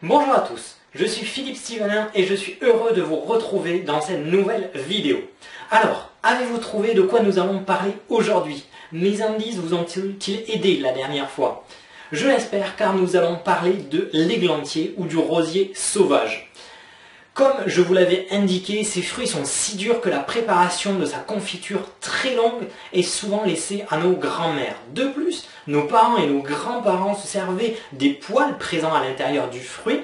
Bonjour à tous, je suis Philippe Stevenin et je suis heureux de vous retrouver dans cette nouvelle vidéo. Alors, avez-vous trouvé de quoi nous allons parler aujourd'hui? Mes indices vous ont-ils aidé la dernière fois? Je l'espère, car nous allons parler de l'églantier ou du rosier sauvage. Comme je vous l'avais indiqué, ces fruits sont si durs que la préparation de sa confiture très longue est souvent laissée à nos grands-mères. De plus, nos parents et nos grands-parents se servaient des poils présents à l'intérieur du fruit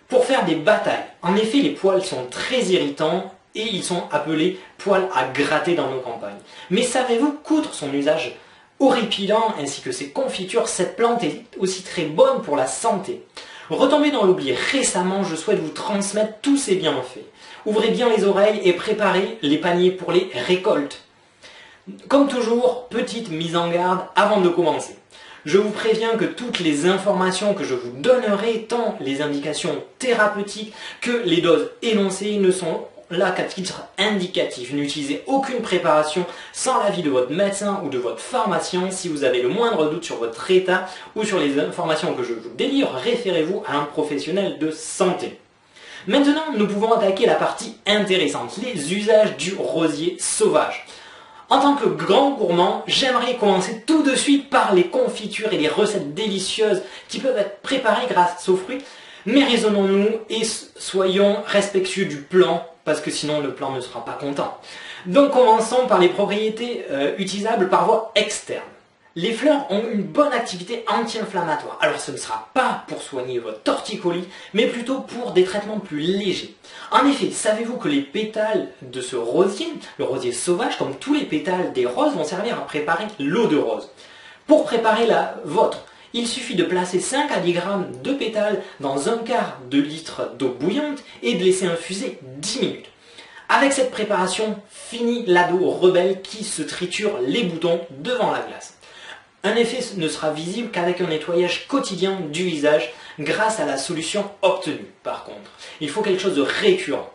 pour faire des batailles. En effet, les poils sont très irritants et ils sont appelés poils à gratter dans nos campagnes. Mais savez-vous qu'outre son usage horripilant ainsi que ses confitures, cette plante est aussi très bonne pour la santé? Retombé dans l'oubli récemment, je souhaite vous transmettre tous ces bienfaits. Ouvrez bien les oreilles et préparez les paniers pour les récoltes. Comme toujours, petite mise en garde avant de commencer. Je vous préviens que toutes les informations que je vous donnerai, tant les indications thérapeutiques que les doses énoncées, ne sont là qu'à titre indicatif. N'utilisez aucune préparation sans l'avis de votre médecin ou de votre pharmacien. Si vous avez le moindre doute sur votre état ou sur les informations que je vous délivre, référez-vous à un professionnel de santé. Maintenant, nous pouvons attaquer la partie intéressante, les usages du rosier sauvage. En tant que grand gourmand, j'aimerais commencer tout de suite par les confitures et les recettes délicieuses qui peuvent être préparées grâce aux fruits. Mais raisonnons-nous et soyons respectueux du plan, parce que sinon le plan ne sera pas content. Donc commençons par les propriétés utilisables par voie externe. Les fleurs ont une bonne activité anti-inflammatoire. Alors ce ne sera pas pour soigner votre torticolis, mais plutôt pour des traitements plus légers. En effet, savez-vous que les pétales de ce rosier, le rosier sauvage, comme tous les pétales des roses, vont servir à préparer l'eau de rose. Pour préparer la vôtre, il suffit de placer 5 à 10 grammes de pétales dans un quart de litre d'eau bouillante et de laisser infuser 10 minutes. Avec cette préparation, fini l'ado rebelle qui se triture les boutons devant la glace. Un effet ne sera visible qu'avec un nettoyage quotidien du visage grâce à la solution obtenue. Par contre, il faut quelque chose de récurrent.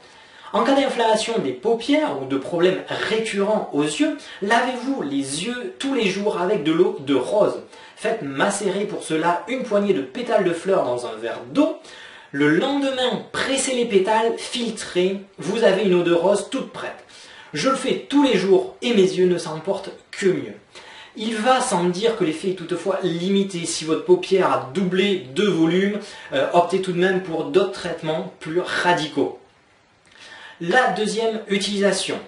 En cas d'inflammation des paupières ou de problèmes récurrents aux yeux, lavez-vous les yeux tous les jours avec de l'eau de rose. Faites macérer pour cela une poignée de pétales de fleurs dans un verre d'eau. Le lendemain, pressez les pétales, filtrez, vous avez une eau de rose toute prête. Je le fais tous les jours et mes yeux ne s'en portent que mieux. Il va sans dire que l'effet est toutefois limité. Si votre paupière a doublé de volume, optez tout de même pour d'autres traitements plus radicaux. La deuxième utilisation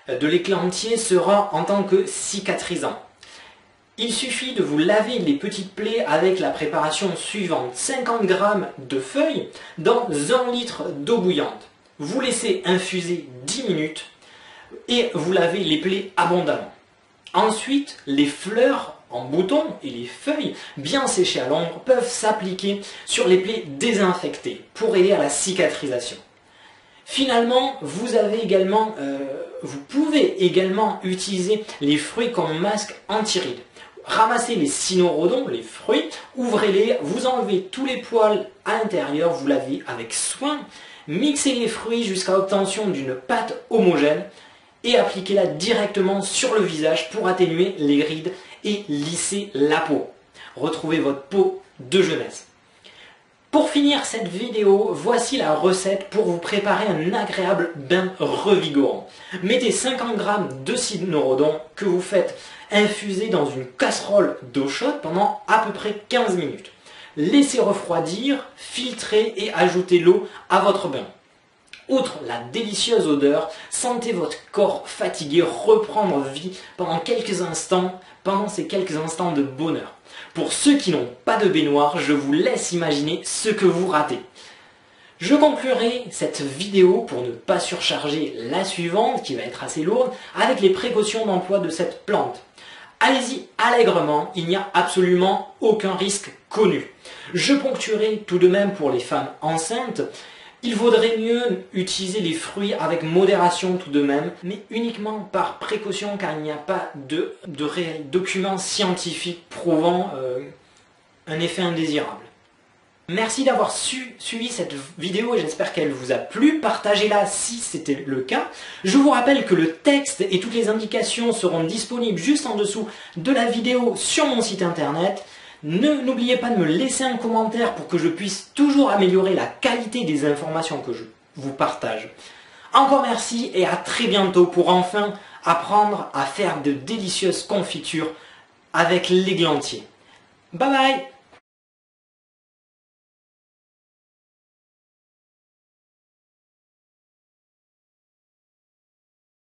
de l'églantier sera en tant que cicatrisant. Il suffit de vous laver les petites plaies avec la préparation suivante. 50 g de feuilles dans 1 litre d'eau bouillante. Vous laissez infuser 10 minutes et vous lavez les plaies abondamment. Ensuite, les fleurs en bouton et les feuilles bien séchées à l'ombre peuvent s'appliquer sur les plaies désinfectées pour aider à la cicatrisation. Finalement, vous pouvez également utiliser les fruits comme masque anti-rides. Ramassez les cynorrhodons, les fruits, ouvrez-les, vous enlevez tous les poils à l'intérieur, vous lavez avec soin, mixez les fruits jusqu'à l'obtention d'une pâte homogène et appliquez-la directement sur le visage pour atténuer les rides et lisser la peau. Retrouvez votre peau de jeunesse. Pour finir cette vidéo, voici la recette pour vous préparer un agréable bain revigorant. Mettez 50 g de cynorrhodon que vous faites infuser dans une casserole d'eau chaude pendant à peu près 15 minutes. Laissez refroidir, filtrez et ajoutez l'eau à votre bain. Outre la délicieuse odeur, sentez votre corps fatigué reprendre vie pendant ces quelques instants de bonheur. Pour ceux qui n'ont pas de baignoire, je vous laisse imaginer ce que vous ratez. Je conclurai cette vidéo pour ne pas surcharger la suivante, qui va être assez lourde, avec les précautions d'emploi de cette plante. Allez-y allègrement, il n'y a absolument aucun risque connu. Je ponctuerai tout de même pour les femmes enceintes. Il vaudrait mieux utiliser les fruits avec modération tout de même, mais uniquement par précaution car il n'y a pas de réel document scientifique prouvant un effet indésirable. Merci d'avoir suivi cette vidéo et j'espère qu'elle vous a plu. Partagez-la si c'était le cas. Je vous rappelle que le texte et toutes les indications seront disponibles juste en dessous de la vidéo sur mon site internet. N'oubliez pas de me laisser un commentaire pour que je puisse toujours améliorer la qualité des informations que je vous partage. Encore merci et à très bientôt pour enfin apprendre à faire de délicieuses confitures avec l'églantier. Bye bye!